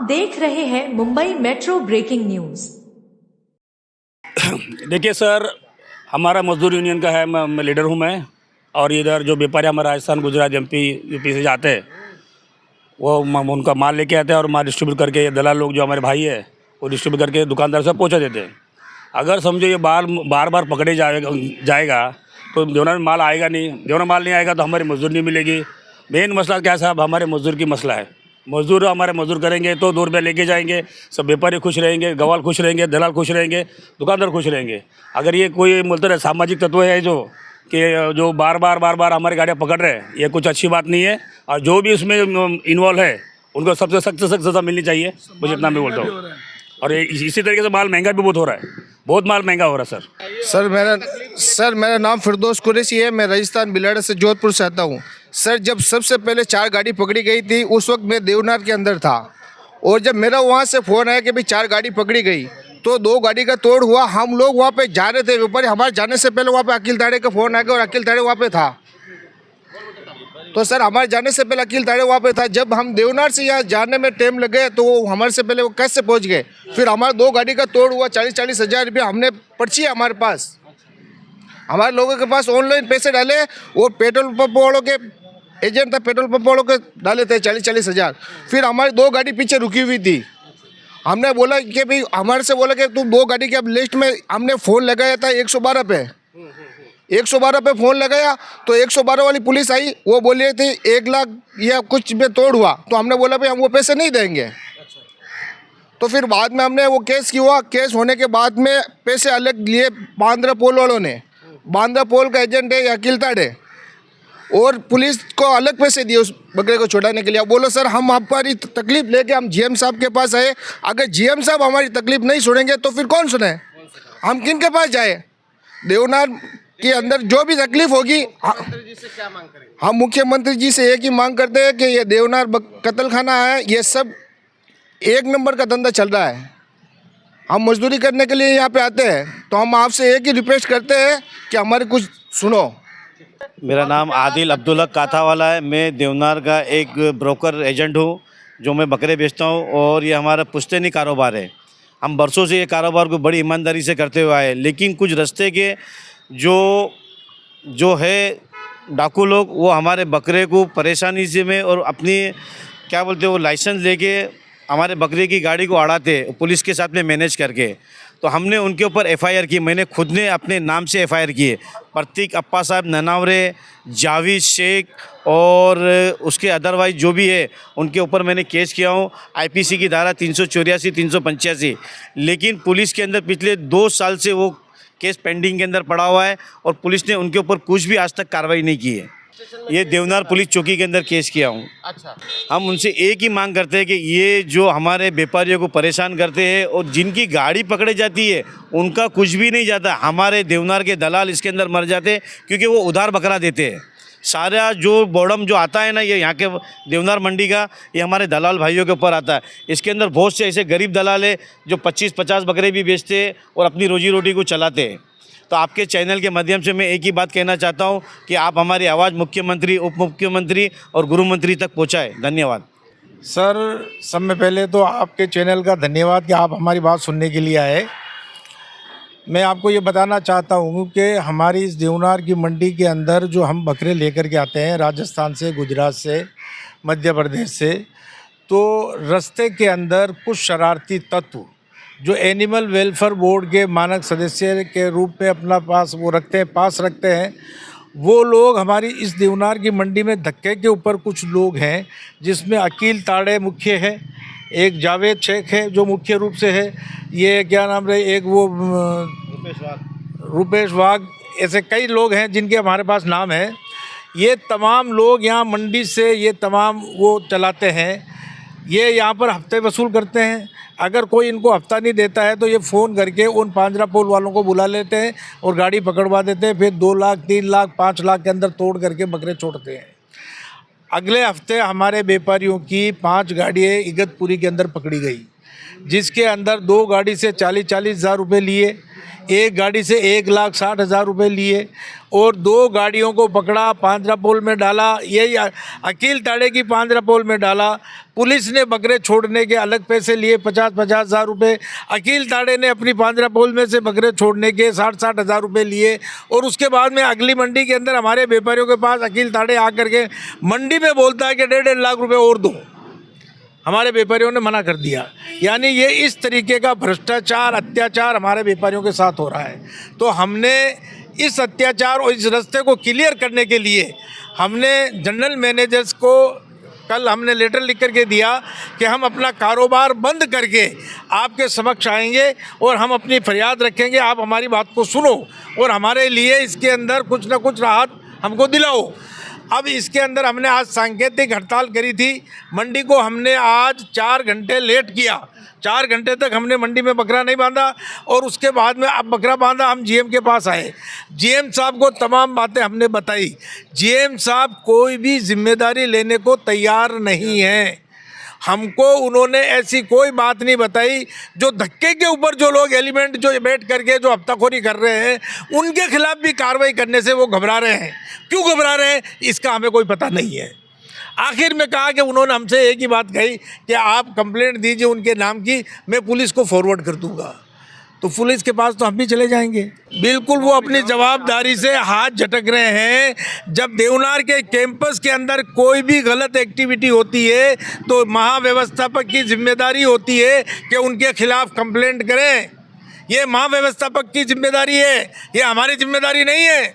देख रहे हैं मुंबई मेट्रो ब्रेकिंग न्यूज। देखिए सर, हमारा मजदूर यूनियन का है, मैं लीडर हूँ मैं। और इधर जो व्यापारी हमारे राजस्थान, गुजरात, यूपी से जाते हैं, वो उनका माल लेके आते हैं और माल डिस्ट्रीब्यूट करके, ये दलाल लोग जो हमारे भाई है वो डिस्ट्रीब्यूट करके दुकानदार से पहुँचा देते हैं। अगर समझो ये बार बार पकड़े जाएगा तो देवनार में माल आएगा नहीं। देवनार माल नहीं आएगा तो हमारी मजदूर नहीं मिलेगी। मेन मसला क्या है साहब, हमारे मजदूर की मसला है। हमारे मजदूर करेंगे तो 2 रुपये लेके जाएंगे, सब व्यापारी खुश रहेंगे, गवाल खुश रहेंगे, दलाल खुश रहेंगे, दुकानदार खुश रहेंगे। अगर ये कोई बोलते रहे सामाजिक तत्व है जो बार बार हमारी गाड़ियाँ पकड़ रहे हैं, ये कुछ अच्छी बात नहीं है। और जो भी उसमें इन्वॉल्व है उनको सबसे सख्त से सख्त सज़ा मिलनी चाहिए, मुझे इतना मैं बोलता हूँ। और इसी तरीके से माल महंगा भी बहुत हो रहा है, बहुत माल महंगा हो रहा है सर। मेरा नाम फिरदौस कुरैशी है। मैं राजस्थान बिलाड़ा से जोधपुर से आता हूँ। सर, जब सबसे पहले 4 गाड़ी पकड़ी गई थी उस वक्त मैं देवनार के अंदर था, और जब मेरा वहाँ से फ़ोन आया कि भाई 4 गाड़ी पकड़ी गई तो 2 गाड़ी का तोड़ हुआ। हम लोग वहाँ पे जा रहे थे, व्यापारी हमारे जाने से पहले वहाँ पे अकील ताड़े का फ़ोन आ गया और अकील ताड़े वहाँ पे था। तो सर, हमारे जाने से पहले अकील ताड़े वहाँ पे था। जब हम देवनार से यहाँ जाने में टाइम लगे तो वो हमारे से पहले वो कैसे पहुँच गए। फिर हमारे 2 गाड़ी का तोड़ हुआ। 40-40 हज़ार रुपये हमने पर्ची है हमारे पास, हमारे लोगों के पास ऑनलाइन पैसे डाले। वो पेट्रोल पंप वालों के एजेंट था, पेट्रोल पंप वालों के डाले थे 40-40 हज़ार। फिर हमारी 2 गाड़ी पीछे रुकी हुई थी। हमने बोला कि भाई, हमारे से बोला कि तुम 2 गाड़ी के अब लिस्ट में, हमने फ़ोन लगाया था 112 पे। 112 पे फ़ोन लगाया तो 112 वाली पुलिस आई। वो बोल रही थी 1 लाख या कुछ में तोड़ हुआ। तो हमने बोला भाई हम वो पैसे नहीं देंगे। तो फिर बाद में हमने वो केस किया। केस होने के बाद में पैसे अलग लिए बांद्रा पोल वालों ने। बांद्रा पोल का एजेंट है अकील ताड़े, और पुलिस को अलग पैसे दिए उस बकरे को छुड़ाने के लिए। अब बोलो सर, हम हमारी तकलीफ लेके हम जीएम साहब के पास आए। अगर जीएम साहब हमारी तकलीफ नहीं सुनेंगे तो फिर कौन सुने? हम किन के पास जाए? देवनार के अंदर जो भी तकलीफ होगी, हम मुख्यमंत्री जी से एक ही मांग करते हैं कि ये देवनार कत्ल खाना है, ये सब 1 नंबर का धंधा चल रहा है। हम मजदूरी करने के लिए यहाँ पे आते हैं, तो हम आपसे एक ही रिक्वेस्ट करते हैं कि हमारी कुछ सुनो। मेरा नाम आदिल अब्दुल्ला काथावाला है। मैं देवनार का एक ब्रोकर एजेंट हूँ, जो मैं बकरे बेचता हूँ, और ये हमारा पुश्तैनी कारोबार है। हम बरसों से ये कारोबार को बड़ी ईमानदारी से करते हुए आए, लेकिन कुछ रास्ते के जो है डाकू लोग, वो हमारे बकरे को परेशानी से में और अपनी क्या बोलते हैं वो लाइसेंस लेके हमारे बकरे की गाड़ी को अड़ाते पुलिस के साथ में मैनेज करके। तो हमने उनके ऊपर एफआईआर की। मैंने खुद ने अपने नाम से एफआईआर किए। प्रतीक अप्पा साहब ननावरे, जावेद शेख और उसके अदरवाइज जो भी है उनके ऊपर मैंने केस किया हूँ। आईपीसी की धारा 384, 385। लेकिन पुलिस के अंदर पिछले 2 साल से वो केस पेंडिंग के अंदर पड़ा हुआ है और पुलिस ने उनके ऊपर कुछ भी आज तक कार्रवाई नहीं की है। ये देवनार पुलिस चौकी के अंदर केस किया हूँ। अच्छा, हम उनसे एक ही मांग करते हैं कि ये जो हमारे व्यापारियों को परेशान करते हैं और जिनकी गाड़ी पकड़े जाती है उनका कुछ भी नहीं जाता। हमारे देवनार के दलाल इसके अंदर मर जाते हैं, क्योंकि वो उधार बकरा देते हैं। सारा जो बॉडम जो आता है ना, ये यहाँ के देवनार मंडी का, ये हमारे दलाल भाइयों के ऊपर आता है। इसके अंदर बहुत से ऐसे गरीब दलाल है जो 25-50 बकरे भी बेचते हैं और अपनी रोजी रोटी को चलाते हैं। तो आपके चैनल के माध्यम से मैं एक ही बात कहना चाहता हूँ कि आप हमारी आवाज़ मुख्यमंत्री, उप मुख्यमंत्री और गृह मंत्री तक पहुँचाएँ। धन्यवाद सर। सब में पहले तो आपके चैनल का धन्यवाद कि आप हमारी बात सुनने के लिए आए। मैं आपको ये बताना चाहता हूँ कि हमारी इस देवनार की मंडी के अंदर जो हम बकरे लेकर के आते हैं राजस्थान से, गुजरात से, मध्य प्रदेश से, तो रास्ते के अंदर कुछ शरारती तत्व जो एनिमल वेलफेयर बोर्ड के मानक सदस्य के रूप में अपना पास रखते हैं, वो लोग हमारी इस देवनार की मंडी में धक्के के ऊपर कुछ लोग हैं, जिसमें अकील ताड़े मुख्य है, एक जावेद शेख है जो मुख्य रूप से है, ये क्या नाम रहे, एक वो रुपेश वाघ, ऐसे कई लोग हैं जिनके हमारे पास नाम है। ये तमाम लोग यहाँ मंडी से ये तमाम वो चलाते हैं। ये यहाँ पर हफ्ते वसूल करते हैं। अगर कोई इनको हफ्ता नहीं देता है तो ये फ़ोन करके उन पांजरा पोल वालों को बुला लेते हैं और गाड़ी पकड़वा देते हैं। फिर 2 लाख, 3 लाख, 5 लाख के अंदर तोड़ करके बकरे छोड़ते हैं। अगले हफ्ते हमारे व्यापारियों की 5 गाड़ियाँ इगतपुरी के अंदर पकड़ी गई, जिसके अंदर 2 गाड़ी से 40-40 हज़ार रुपये लिए, एक गाड़ी से 1,60,000 रुपये लिए और 2 गाड़ियों को पकड़ा, पांजरापोल में डाला। यही अकील ताड़े की पांजरापोल में डाला। पुलिस ने बकरे छोड़ने के अलग पैसे लिए 50-50 हज़ार रुपये। अकील ताड़े ने अपनी पांजरापोल में से बकरे छोड़ने के 60-60 हज़ार रुपये लिए। और उसके बाद में अगली मंडी के अंदर हमारे व्यापारियों के पास अकील ताड़े आकर के मंडी में बोलता है कि 1.5 लाख रुपये और दो। हमारे व्यापारियों ने मना कर दिया। यानी ये इस तरीके का भ्रष्टाचार, अत्याचार हमारे व्यापारियों के साथ हो रहा है। तो हमने इस अत्याचार और इस रास्ते को क्लियर करने के लिए हमने जनरल मैनेजर्स को कल हमने लेटर लिख करके दिया कि हम अपना कारोबार बंद करके आपके समक्ष आएंगे और हम अपनी फरियाद रखेंगे। आप हमारी बात को सुनो और हमारे लिए इसके अंदर कुछ ना कुछ राहत हमको दिलाओ। अब इसके अंदर हमने आज सांकेतिक हड़ताल करी थी। मंडी को हमने आज 4 घंटे लेट किया। 4 घंटे तक हमने मंडी में बकरा नहीं बांधा और उसके बाद में अब बकरा बांधा। हम जीएम के पास आए, जीएम साहब को तमाम बातें हमने बताई। जीएम साहब कोई भी जिम्मेदारी लेने को तैयार नहीं है। हमको उन्होंने ऐसी कोई बात नहीं बताई। जो धक्के के ऊपर जो लोग एलिमेंट जो बैठ करके जो हफ्ताखोरी कर रहे हैं, उनके खिलाफ भी कार्रवाई करने से वो घबरा रहे हैं। क्यों घबरा रहे हैं इसका हमें कोई पता नहीं है। आखिर में कहा कि उन्होंने हमसे एक ही बात कही कि आप कंप्लेंट दीजिए उनके नाम की, मैं पुलिस को फॉरवर्ड कर दूंगा। तो पुलिस के पास तो हम भी चले जाएंगे। बिल्कुल वो अपनी जवाबदारी से हाथ झटक रहे हैं। जब देवनार के कैंपस के अंदर कोई भी गलत एक्टिविटी होती है तो महाव्यवस्थापक की जिम्मेदारी होती है कि उनके खिलाफ कंप्लेंट करें। ये महाव्यवस्थापक की जिम्मेदारी है, ये हमारी जिम्मेदारी नहीं है।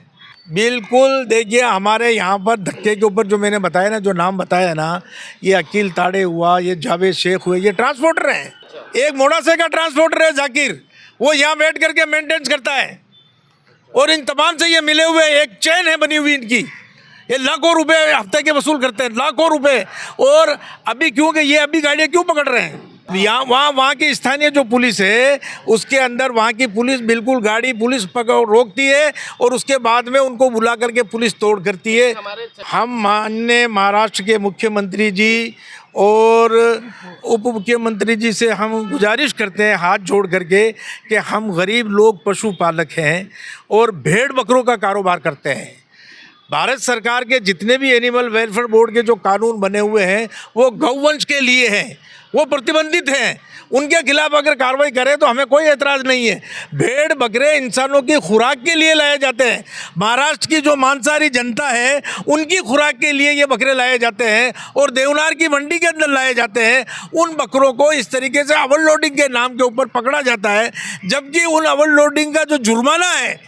बिल्कुल देखिए, हमारे यहाँ पर धक्के के ऊपर जो मैंने बताया ना, जो नाम बताया ना, ये अकील ताड़े हुआ, ये जावेद शेख हुए, ये ट्रांसपोर्टर हैं। एक मोड़ासे का ट्रांसपोर्टर है जाकिर, वो यहाँ बैठ करके मेंटेनेंस करता है और इन तमाम से ये मिले हुए एक चेन है बनी हुई इनकी। ये लाखों रुपए हफ्ते के वसूल करते हैं, लाखों रुपए। और अभी क्योंकि ये अभी गाड़ियाँ क्यों पकड़ रहे हैं, यहाँ वहाँ की स्थानीय जो पुलिस है उसके अंदर वहाँ की पुलिस बिल्कुल गाड़ी पुलिस पकड़ रोकती है और उसके बाद में उनको बुला करके पुलिस तोड़ करती है। हम माननीय महाराष्ट्र के मुख्यमंत्री जी और उप मुख्यमंत्री जी से हम गुजारिश करते हैं हाथ जोड़ करके कि हम गरीब लोग पशुपालक हैं और भेड़ बकरों का कारोबार करते हैं। भारत सरकार के जितने भी एनिमल वेलफेयर बोर्ड के जो कानून बने हुए हैं वो गौवंश के लिए हैं, वो प्रतिबंधित हैं। उनके खिलाफ अगर कार्रवाई करें तो हमें कोई एतराज़ नहीं है। भेड़ बकरे इंसानों की खुराक के लिए लाए जाते हैं। महाराष्ट्र की जो मांसाहारी जनता है उनकी खुराक के लिए ये बकरे लाए जाते हैं और देवनार की मंडी के अंदर लाए जाते हैं। उन बकरों को इस तरीके से ओवरलोडिंग के नाम के ऊपर पकड़ा जाता है, जबकि उन ओवरलोडिंग का जो जुर्माना है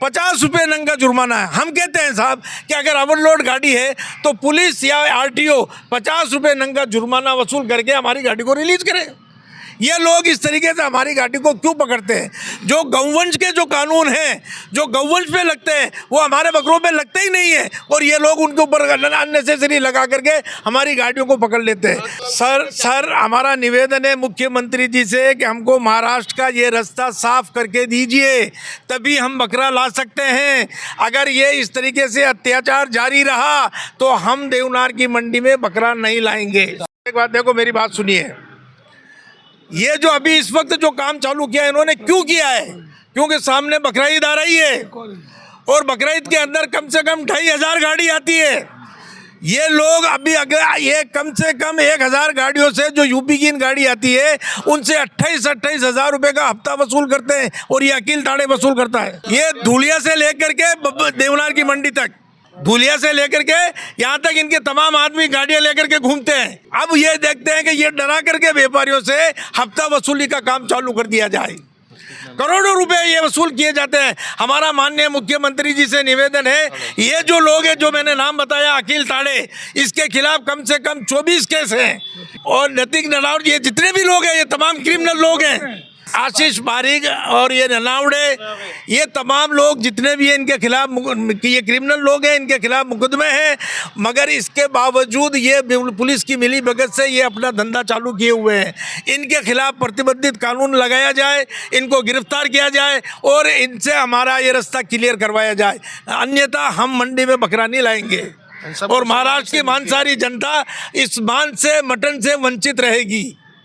50 रुपये नंग का जुर्माना है। हम कहते हैं साहब कि अगर ओवरलोड गाड़ी है तो पुलिस या आरटीओ 50 रुपये नंग का जुर्माना वसूल करके हमारी गाड़ी को रिलीज करे। ये लोग इस तरीके से हमारी गाड़ी को क्यों पकड़ते हैं? जो गौवंश के जो कानून हैं, जो गौवंश पे लगते हैं, वो हमारे बकरों पे लगते ही नहीं है और ये लोग उनके ऊपर अननेसेसरी लगा करके हमारी गाड़ियों को पकड़ लेते हैं। सर हमारा निवेदन है मुख्यमंत्री जी से कि हमको महाराष्ट्र का ये रास्ता साफ करके दीजिए, तभी हम बकरा ला सकते हैं। अगर ये इस तरीके से अत्याचार जारी रहा तो हम देवनार की मंडी में बकरा नहीं लाएंगे। एक बात देखो, मेरी बात सुनिए। ये जो अभी इस वक्त जो काम चालू किया है इन्होंने क्यों किया है? क्योंकि सामने बकरीद आ रही है और बकरीद के अंदर कम से कम 2500 गाड़ी आती है। ये लोग अभी अगर ये कम से कम 1000 गाड़ियों से जो यूपी की इन गाड़ी आती है उनसे 28 हज़ार रुपये का हफ्ता वसूल करते हैं और ये अकील ताड़े वसूल करता है। ये धूलिया से लेकर के देवनार की मंडी तक, धूलिया से लेकर के यहाँ तक इनके तमाम आदमी गाड़ियाँ लेकर के घूमते हैं। अब ये देखते हैं कि ये डरा करके व्यापारियों से हफ्ता वसूली का काम चालू कर दिया जाए। करोड़ों रुपए ये वसूल किए जाते हैं। हमारा माननीय मुख्यमंत्री जी से निवेदन है, ये जो लोग हैं जो मैंने नाम बताया अकील ताड़े, इसके खिलाफ कम से कम 24 केस हैं और नतीक ननावड़े, ये जितने भी लोग हैं ये तमाम क्रिमिनल लोग हैं। आशीष बारीक और ये ननावड़े, ये तमाम लोग जितने भी हैं इनके खिलाफ ये क्रिमिनल लोग हैं, इनके खिलाफ मुकदमे हैं। मगर इसके बावजूद ये पुलिस की मिली भगत से ये अपना धंधा चालू किए हुए हैं। इनके खिलाफ प्रतिबंधित कानून लगाया जाए, इनको गिरफ्तार किया जाए और इनसे हमारा ये रास्ता क्लियर करवाया जाए, अन्यथा हम मंडी में बकरा नहीं लाएंगे और महाराष्ट्र की मांसाहारी जनता इस मांस से, मटन से वंचित रहेगी।